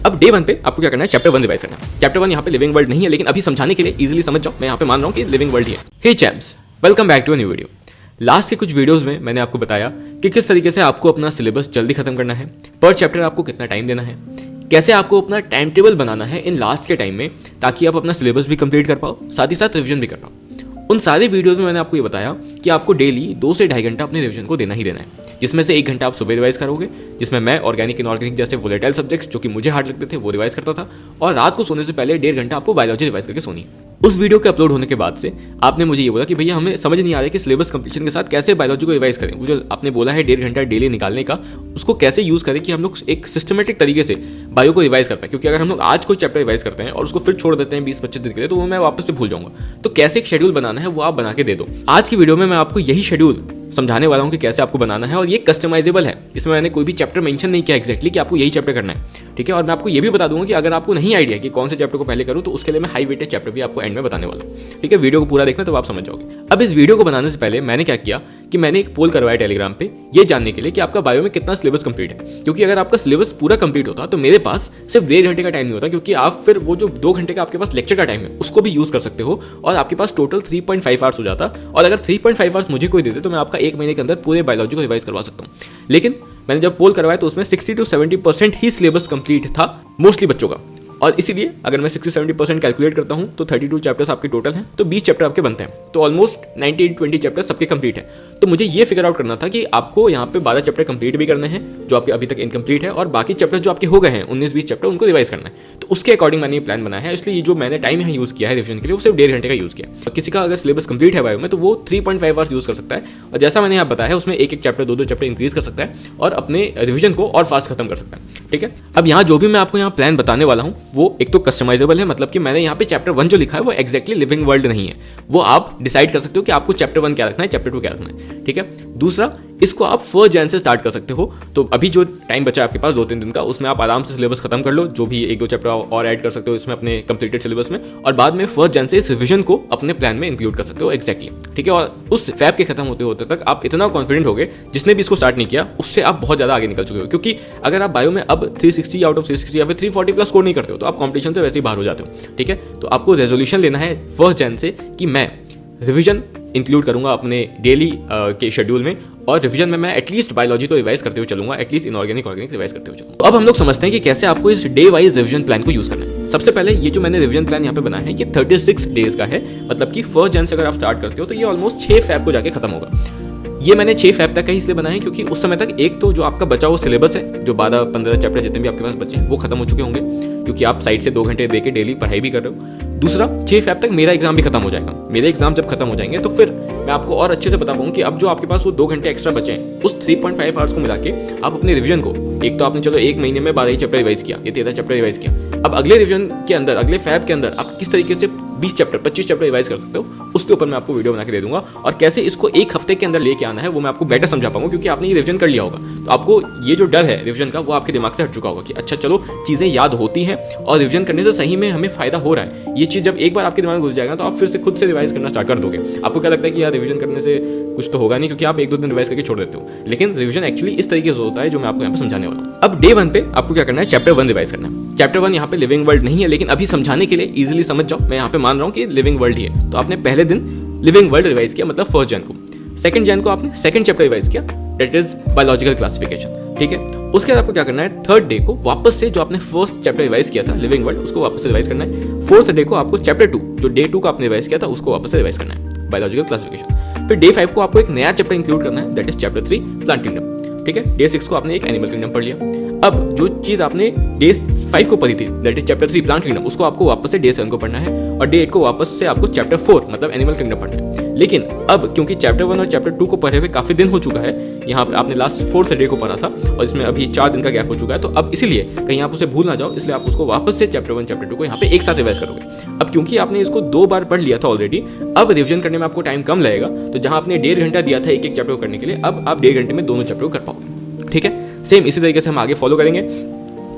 अब डे 1 पे आपको क्या करना है, चैप्टर 1 रिवाइज करना है। चैप्टर 1 यहाँ पे लिविंग वर्ल्ड नहीं है, लेकिन अभी समझाने के लिए इजीली समझ जाओ, मैं यहाँ पे मान रहा हूँ कि लिविंग वर्ल्ड ही है। Hey champs, welcome back to a new video. Last के कुछ वीडियोस में मैंने आपको बताया कि किस तरीके से आपको अपना सिलेबस जल्दी खत्म करना है, पर चैप्टर आपको कितना टाइम देना है, कैसे आपको अपना टाइम टेबल बनाना है इन लास्ट के टाइम में, ताकि आप अपना सिलेबस भी कंप्लीट कर पाओ, साथ ही साथ रिवीजन भी कर पाओ। उन सारे वीडियोस में मैंने आपको ये बताया कि आपको डेली 2 से 2.5 घंटा अपने रिवीजन को देना ही देना है, जिसमें से 1 घंटा आप सुबह रिवाइज करोगे, जिसमें मैं ऑर्गेनिक इनऑर्गेनिक जैसे वोलेटाइल सब्जेक्ट्स जो कि मुझे हार्ड लगते थे वो रिवाइज करता था, और रात को सोने से पहले 1.5 घंटा आपको बायोलॉजी रिवाइज करके सोनी है। उस वीडियो के अपलोड होने के बाद से आपने मुझे ये बोला कि भैया हमें समझ नहीं आ रहा है कि सिलेबस कंप्लीशन के साथ कैसे बायोलॉजी को रिवाइज करें। वो जो आपने बोला है 1.5 घंटा डेली निकालने का, उसको कैसे यूज करें कि हम लोग एक सिस्टमेटिक तरीके से बायो को रिवाइज कर पाए, क्योंकि अगर हम लोग आज कोई चैप्टर रिवाइज करते हैं और उसको फिर छोड़ देते हैं 20-25 दिन के लिए, तो वो मैं वापस से भूल जाऊंगा। तो कैसे एक शेड्यूल बनाना है वो आप बना के दे दो। आज की वीडियो में मैं आपको यही शेड्यूल समझाने वाला हूं कि कैसे आपको बनाना है, और ये कस्टमाइजेबल है। इसमें मैंने कोई भी चैप्टर मेंशन नहीं किया एग्जैक्टली कि आपको यही चैप्टर करना है, ठीक है। और मैं आपको ये भी बता दूंगा कि अगर आपको नहीं आइडिया कि कौन से चैप्टर को पहले करूं, तो उसके लिए मैं हाई वेटेज चैप्टर भी आपको एंड में बताने वाला हूं, ठीक है। वीडियो को पूरा देखना तो आप समझ जाओगे। अब इस वीडियो को बनाने से पहले मैंने क्या किया कि मैंने एक पोल करवाया टेलीग्राम पे, ये जानने के लिए कि आपका बायो में कितना सिलेबस कंप्लीट है। क्योंकि अगर आपका सिलेबस पूरा कंप्लीट होता तो मेरे पास सिर्फ 1.5 घंटे का टाइम नहीं होता, क्योंकि आप फिर वो जो 2 घंटे का आपके पास लेक्चर का टाइम है उसको भी यूज कर सकते हो, और आपके पास टोटल 3.5 आवर्स हो जाता। और अगर 3.5 आवर्स मुझे कोई दे दे तो मैं आपका 1 महीने के अंदर पूरे बायोलॉजी को रिवाइज करवा सकता हूँ। लेकिन मैंने जब पोल करवाया तो उसमें 60 to 70% ही सिलेबस कंप्लीट था मोस्टली बच्चों का, और इसीलिए अगर मैं 60-70% कैलकुलेट करता हूं तो 32 चैप्टर्स आपके टोटल हैं, तो 20 चैप्टर आपके बनते हैं, तो ऑलमोस्ट 19-20 चैप्टर सबके कंप्लीट है। तो मुझे ये फिगर आउट करना था कि आपको यहाँ पे 12 चैप्टर कंप्लीट भी करने हैं जो आपके अभी तक इनकम्प्लीट है, और बाकी चैप्टर जो आपके हो गए हैं 19-20 चैप्टर उनको रिवाइज करना है। तो उसके अकॉर्डिंग मैंने ये प्लान बनाया है, इसलिए जो मैंने टाइम यहाँ यूज किया है रिविजन के लिए वो सिर्फ 1.5 घंटे का यूज किया। तो किसी का अगर सिलेबस कंप्लीट है बायो में तो वो 3.5 आवर्स यूज कर सकता है, और जैसा मैंने यहाँ बताया है उसमें एक चैप्टर 2 चैप्टर इंक्रीज कर सकता है और अपने रिविजन को और फास्ट खत्म कर सकता है, ठीक है। अब यहाँ जो भी मैं आपको यहाँ प्लान बताने वाला हूँ वो एक तो कस्टमाइजेबल है, मतलब कि मैंने यहाँ पे चैप्टर 1 जो लिखा है वो एक्जैक्टली लिविंग वर्ल्ड नहीं है, वो आप डिसाइड कर सकते हो कि आपको चैप्टर 1 क्या रखना है, चैप्टर 2 क्या रखना है, ठीक है। दूसरा, इसको आप 1 जनवरी से स्टार्ट कर सकते हो, तो अभी जो टाइम बचा है आपके पास 2-3 दिन का, उसमें आप आराम से सिलेबस खत्म कर लो, जो भी 1-2 चैप्टर और ऐड कर सकते हो इसमें अपने कंप्लीटेड सिलेबस में, और बाद में 1 जनवरी से इस रिविजन को अपने प्लान में इंक्लूड कर सकते हो एक्जैक्टली, ठीक है। और उस फैब के खत्म होते होते तक आप इतना कॉन्फिडेंट हो गए, जिसने भी इसको स्टार्ट नहीं किया उससे आप बहुत ज्यादा आगे निकल चुके हो, क्योंकि अगर आप बायो में अब 360 आउट ऑफ 360 या फिर 340 प्लस स्कोर नहीं करते हो तो आप कॉम्पिटिशन से वैसे ही बाहर हो जाते हो, ठीक है। तो आपको रेजोल्यूशन लेना है 1 जनवरी से कि मैं रिविजन इंक्लूड करूंगा अपने डेली के शेड्यूल में, और रिवीजन में मैं एटलीस्ट बायोलॉजी तो रिवाइज करते हुए चलूंगा, एटलीस्ट इनऑर्गेनिक ऑर्गेनिक रिवाइज करते हुए चलूंगा। तो अब हम लोग समझते हैं कि कैसे आपको इस डे वाइज रिवीजन प्लान को यूज करना है। सबसे पहले ये जो मैंने रिवीजन प्लान यहाँ पे बनाया है ये 36 डेज का है, मतलब कि 1 जनवरी से अगर आप स्टार्ट करते हो तो ये ऑलमोस्ट 6 फैब को जाके खत्म होगा। ये मैंने 6 फैब तक का ही इसलिए बनाया है क्योंकि उस समय तक एक तो जो आपका बचा हुआ सिलेबस है, जो 12-15 चैप्टर जितने भी आपके पास बचे हैं वो खत्म हो चुके होंगे, क्योंकि आप साइड से 2 घंटे देके डेली पढ़ाई भी कर रहे हो। दूसरा, 6 फैब तक मेरा एग्जाम भी खत्म हो जाएगा। मेरे एग्जाम जब खत्म हो जाएंगे तो फिर मैं आपको और अच्छे से बता पाऊंगा कि अब जो आपके पास वो 2 घंटे एक्स्ट्रा बचे हैं, उस 3.5 आवर्स को मिला के आप अपने रिवीजन को, एक तो आपने चलो 1 महीने में 12 चैप्टर रिवाइज किया, ये 13 चैप्टर रिवाइज किया, अब अगले रिवीजन के अंदर, अगले फैब के अंदर आप किस तरीके से 20 चैप्टर 25 चैप्टर रिवाइज कर सकते हो, उसके ऊपर मैं आपको वीडियो बना के दे दूंगा। और कैसे इसको 1 हफ्ते के अंदर लेके आना है वो मैं आपको बेटर समझा पाऊंगा, क्योंकि आपने ये रिवीजन कर लिया होगा, तो आपको ये जो डर है रिवीजन का वो आपके दिमाग से हट चुका होगा कि अच्छा चलो चीजें याद होती हैं और रिवीजन करने से सही में हमें फायदा हो रहा है। ये चीज जब एक बार आपके दिमाग में घुस जाएगा तो आप फिर से खुद से रिवाइज करना स्टार्ट कर दोगे। आपको क्या लगता है कि यार रिवीजन करने से कुछ तो होगा नहीं, क्योंकि आप 1-2 दिन रिवाइज करके छोड़ देते हो, लेकिन रिवीजन एक्चुअली इस तरीके से होता है जो मैं आपको यहाँ पे समझाने वाला हूँ। अब डे 1 पे आपको क्या करना है, चैप्टर 1 रिवाइज करना है। चैप्टर 1 यहाँ पे लिविंग वर्ल्ड नहीं है, लेकिन अभी समझाने के लिए इजीली समझ जाओ, मैं यहाँ पे मान रहा हूँ कि लिविंग वर्ल्ड ही है। तो आपने पहले दिन लिविंग वर्ल्ड रिवाइज किया, मतलब 1 जनवरी को। 2 जनवरी को आपने 2nd चैप्टर रिवाइज किया, दैट इज बायोलॉजिकल क्लासिफिकेशन, ठीक है। उसके बाद आपको क्या करना है, 3rd डे को वापस से जो आपने 1st चैप्टर रिवाइज किया था लिविंग वर्ल्ड, उसको वापस से रिवाइज करना है। 4th डे को आपको चैप्टर 2 जो डे 2 का आपने रिवाइज किया था उसको वापस से रिवाइज करना है, बायोलॉजिकल क्लासिफिकेशन। फिर डे 5 को आपको एक नया चैप्टर इंक्लूड करना है, that is chapter 3 plant kingdom, ठीक है। डे 6 को आपने एक एनिमल किंगडम पढ़ लिया। अब जो चीज आपने डे 5 को पढ़ी थी, that is chapter 3 plant kingdom, उसको आपको वापस से डे 7 को पढ़ना है, और डे 8 को वापस से आपको चैप्टर 4 मतलब एनिमल किंगडम पढ़ना है। लेकिन अब क्योंकि चैप्टर 1 और चैप्टर 2 को पढ़े हुए काफी दिन हो चुका है, यहाँ पे आपने लास्ट 4th डे को पढ़ा था और इसमें अभी 4 दिन का गैप हो चुका है, तो अब इसीलिए कहीं आप उसे भूल ना जाओ, इसलिए आप उसको वापस से चैप्टर 1 चैप्टर 2 को यहाँ पे एक साथ रिवाइज करोगे। अब क्योंकि आपने इसको 2 बार पढ़ लिया था ऑलरेडी, अब रिविजन करने में आपको टाइम कम लगेगा, तो जहां आपने 1.5 घंटा दिया था एक चैप्टर को करने के लिए, अब आप 1.5 घंटे में दोनों चैप्टर को कर पाओगे, ठीक है। सेम इसी तरीके से हम आगे फॉलो करेंगे।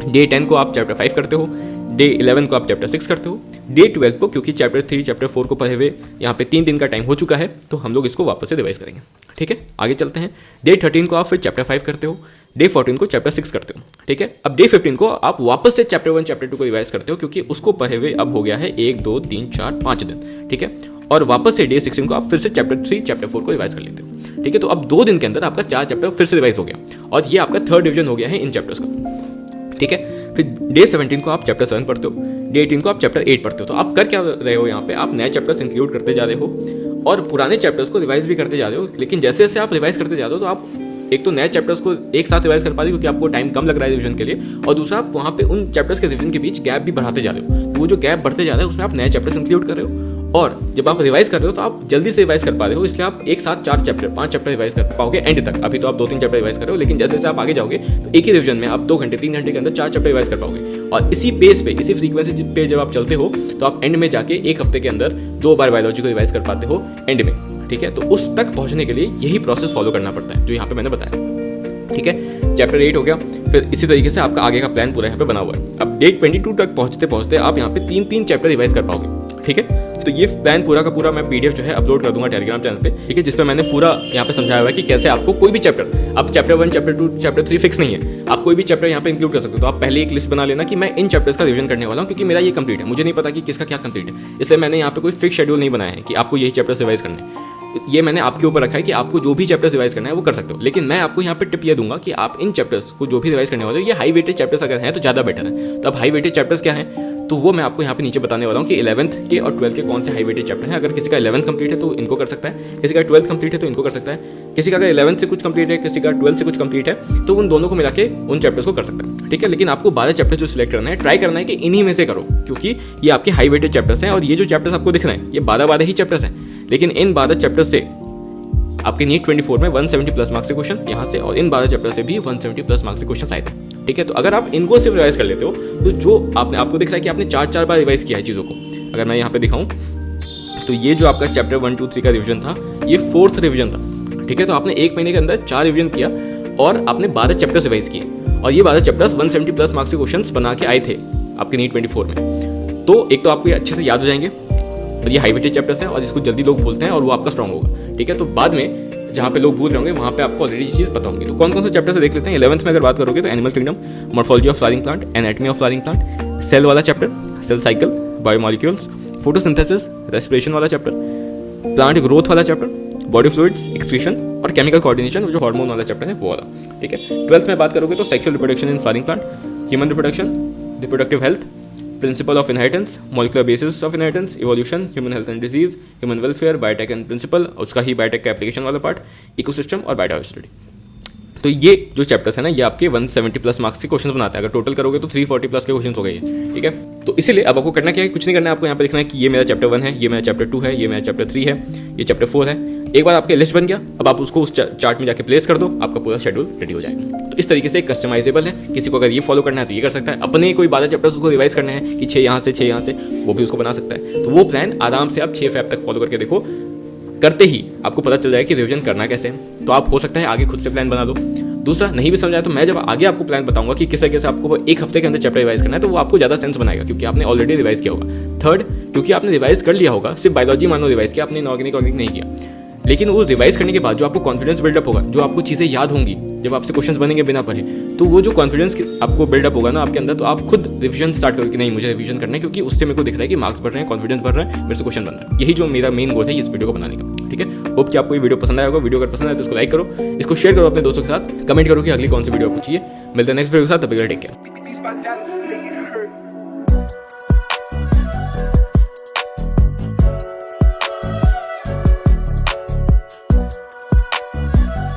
डे 10 को आप चैप्टर 5 करते हो, डे 11 को आप चैप्टर 6 करते हो, डे 12 को क्योंकि चैप्टर 3 चैप्टर 4 को पढ़े हुए यहाँ पे 3 दिन का टाइम हो चुका है, तो हम लोग इसको वापस से रिवाइज करेंगे। ठीक है, आगे चलते हैं। डे 13 को आप फिर चैप्टर 5 करते हो, डे 14 को चैप्टर 6 करते हो। ठीक है, अब डे 15 को आप वापस से चैप्टर 1 चैप्टर 2 को रिवाइज करते हो, क्योंकि उसको पढ़े हुए अब हो गया है 1 2 3 4 5 दिन। ठीक है, और वापस से डे 16 को आप फिर से चैप्टर 3 चैप्टर 4 को रिवाइज कर लेते हो। ठीक है, तो अब 2 दिन के अंदर आपका 4 चैप्टर फिर से रिवाइज हो गया और ये आपका थर्ड डिवीजन हो गया है इन चैप्टर्स का। ठीक है, फिर डे 17 को आप चैप्टर 7 पढ़ते हो, डे 18 को आप चैप्टर 8 पढ़ते हो। तो आप कर क्या रहे हो यहाँ पे, आप नए चैप्टर्स इंक्लूड करते जा रहे हो और पुराने चैप्टर्स को रिवाइज भी करते जा रहे हो। लेकिन जैसे जैसे आप रिवाइज करते जा रहे हो तो आप एक तो नए चैप्टर्स को एक साथ रिवाइज कर पाते हो, क्योंकि आपको टाइम कम लग रहा है रिवीजन के लिए, और दूसरा आप वहाँ पे उन चैप्टर्स के रिवीजन के बीच गैप भी बढ़ाते जा रहे हो। तो वो जो गैप बढ़ते जा रहा है उसमें आप नए चैप्टर्स इंक्लूड कर रहे हो, और जब आप रिवाइज कर रहे हो तो आप जल्दी से रिवाइज कर पा रहे हो, इसलिए आप एक साथ 4 चैप्टर 5 चैप्टर रिवाइज कर पाओगे एंड तक। अभी तो आप 2-3 चैप्टर रिवाइज कर रहे हो, लेकिन जैसे जैसे आप आगे जाओगे तो एक ही रिवीजन में आप 2 घंटे 3 घंटे के अंदर 4 चैप्टर रिवाइज कर पाओगे। और इसी पेस पे, इसी फ्रीक्वेंसी पे जब आप चलते हो तो आप एंड में जाके 1 हफ्ते के अंदर 2 बार बायोलॉजी को रिवाइज कर पाते हो एंड में। ठीक है, तो उस तक पहुंचने के लिए यही प्रोसेस फॉलो करना पड़ता है जो यहाँ पे मैंने बताया। ठीक है, चैप्टर 8 हो गया, फिर इसी तरीके से आपका आगे का प्लान पूरा यहाँ पे बना हुआ है। अब डे 22 तक पहुंचते पहुंचते आप यहाँ पे 3-3 चैप्टर रिवाइज कर पाओगे। ठीक है, तो ये प्लान पूरा का पूरा मैं पीडीएफ जो है अपलोड कर दूंगा टेलीग्राम चैनल पे। ठीक है, जिसपे मैंने पूरा यहाँ पे समझाया हुआ है कि कैसे आपको कोई भी चैप्टर, अब चैप्टर 1 चैप्टर 2 चैप्टर 3 फिक्स नहीं है, आप कोई भी चैप्टर यहाँ पे इंक्लूड कर सकते हो। तो आप पहले एक लिस्ट बना लेना कि मैं इन चैप्टर्स का रिवीजन करने वाला हूँ, क्योंकि मेरा ये कंप्लीट है, मुझे नहीं पता कि किसका क्या कंप्लीट है, इसलिए मैंने यहाँ पे कोई फिक्स शेड्यूल नहीं बनाया है कि आपको यही चैप्टर्स रिवाइज करने हैं। ये मैंने आपके ऊपर रखा है कि आपको जो भी चैप्टर्स रिवाइज करना है वो कर सकते हो। लेकिन मैं आपको यहाँ पे टिप ये दूंगा कि आप इन चैप्टर्स को जो भी रिवाइज करने वाले हो, ये हाई वेटेज चैप्टर्स अगर हैं तो ज़्यादा बेटर है। तो अब हाई वेटेज चैप्टर्स क्या हैं, तो वो मैं आपको यहाँ पे नीचे बताने वाला हूँ कि 11th के और 12th के कौन से हाई वेटेज चैप्टर हैं। अगर किसी का 11th कंप्लीट है तो इनको कर सकता है, किसी का 12th कंप्लीट है तो इनको कर सकता है, किसी का अगर 11th से कुछ कंप्लीट है, किसी का 12th से कुछ कंप्लीट है, तो उन दोनों को मिला के उन चैप्टर्स को कर सकता है। ठीक है, लेकिन आपको 12 चैप्टर जो सिलेक्ट करना है, ट्राई करना है कि इन्हीं में से करो, क्योंकि ये आपके हाई वेटेज चैप्टर्स हैं और ये जो चैप्टर्स आपको दिख रहे हैं ये 12 ही चैप्टर्स हैं। लेकिन इन 12 चैप्टर्स से आपके नीट 24 में 170 प्लस मार्क्स के क्वेश्चन यहाँ से, और इन 12 चैप्टर से भी 170 प्लस मार्क्स के क्वेश्चन आए थे। ठीक है, तो अगर आप इनको सिर्फ रिवाइज कर लेते हो तो जो आपको दिख रहा है कि आपने 4 बार रिवाइज किया है चीज़ों को। अगर मैं यहाँ पे दिखाऊं तो ये जो आपका चैप्टर 1 2 3 का रिवीजन था, ये 4th रिवीजन था। ठीक है, तो आपने 1 महीने के अंदर 4 रिवीजन किया और आपने 12 चैप्टर्स रिवाइज किए, और ये 12 चैप्टर्स 170 प्लस मार्क्स के क्वेश्चन बना के आए थे आपके नीट 24 में। तो एक तो आपको ये अच्छे से याद हो जाएंगे, और ये हाई वेटेज चैप्टर्स हैं और इसको जल्दी लोग भूलते हैं और वो आपका स्ट्रॉन्ग होगा। ठीक है, तो बाद में जहाँ पे लोग भूल रहे होंगे वहाँ पे आपको ऑलरेडी चीज़ पता होंगी। तो कौन कौन से चैप्टर से देख लेते हैं। 11th में अगर बात करोगे तो animal kingdom, morphology of flowering plant, anatomy of flowering plant, cell वाला chapter, cell cycle, biomolecules, photosynthesis, respiration वाला चैप्टर, प्लांट ग्रोथ वाला चैप्टर, बॉडी फ्लूइड्स, एक्सक्रीशन और केमिकल कोऑर्डिनेशन, जो हार्मोन वाला चैप्टर है वो वाला। ठीक है, 12th में बात करोगे तो sexual reproduction in flowering plant, human reproduction, reproductive health, principle of inheritance, molecular basis of inheritance, evolution, human health and disease, human welfare, biotech and principle, उसका ही बायोटेक का एप्लीकेशन वाला पार्ट, इकोसिस्टम और biodiversity. तो ये जो chapters है ना, ये आपके 170 प्लस मार्क्स के क्वेश्चन बनाते हैं। अगर टोटल करोगे तो 340 प्लस के क्वेश्चन हो गए। ठीक है, तो इसीलिए अब आपको करना क्या है, कुछ नहीं करना है, आपको यहाँ पे देखना है कि ये मेरा चैप्टर 1 है, ये मेरा चैप्टर 2 है, ये मेरा चैप्टर 3 है, ये चैप्टर 4 है। एक बार आपके लिस्ट बन गया, अब आप उसको उस चार्ट में जाके प्लेस कर दो, आपका पूरा शेड्यूल रेडी हो जाएगा। तो इस तरीके से कस्टमाइजेबल है, किसी को अगर ये फॉलो करना है तो ये कर सकता है। अपने कोई 12 चैप्टर्स उसको रिवाइज करने हैं कि 6 यहाँ से 6 यहाँ से, वो भी उसको बना सकता है। तो वो प्लान आराम से आप 6 फेब तक फॉलो करके देखो, करते ही आपको पता चल जाएगा कि रिवीजन करना कैसे है। तो आप हो सकता है आगे खुद से प्लान बना लो। दूसरा, नहीं भी समझाया तो मैं जब आगे आपको प्लान बताऊंगा कि किस तरीके से आपको 1 हफ्ते के अंदर चैप्टर रिवाइज करना है, तो वो आपको ज़्यादा सेंस बनाएगा, क्योंकि आपने ऑलरेडी रिवाइज किया होगा। थर्ड, क्योंकि आपने रिवाइज कर लिया होगा, सिर्फ बायोलॉजी मानो रिवाइज किया, आपने इनऑर्गेनिक नहीं किया, लेकिन वो रिवाइज करने के बाद जो आपको कॉन्फिडेंस बिल्डअप होगा, जो आपको चीज़ें याद होंगी, जब आपसे क्वेश्चंस बनेंगे बिना पढ़े, तो वो जो कॉन्फिडेंस आपको बिल्डअप होगा ना आपके अंदर, तो आप खुद रिवीजन स्टार्ट करोगे कि नहीं मुझे रिवीजन करना है, क्योंकि उससे मेरे को दिख रहा है कि मार्क्स बढ़ रहे हैं, कॉन्फिडेंस बढ़ रहा है, मेरे से क्वेश्चन बन रहा है। यही जो मेरा मेन गोल है इस वीडियो को बनाने का। ठीक है, होप कि आपको ये वीडियो पसंद आया होगा। वीडियो अगर पसंद आए तो इसको लाइक करो, इसको शेयर करो अपने दोस्तों के साथ, कमेंट करो कि अगली कौन सी वीडियो आपको चाहिए। मिलते हैं नेक्स्ट वीडियो के साथ, तब तक टेक केयर।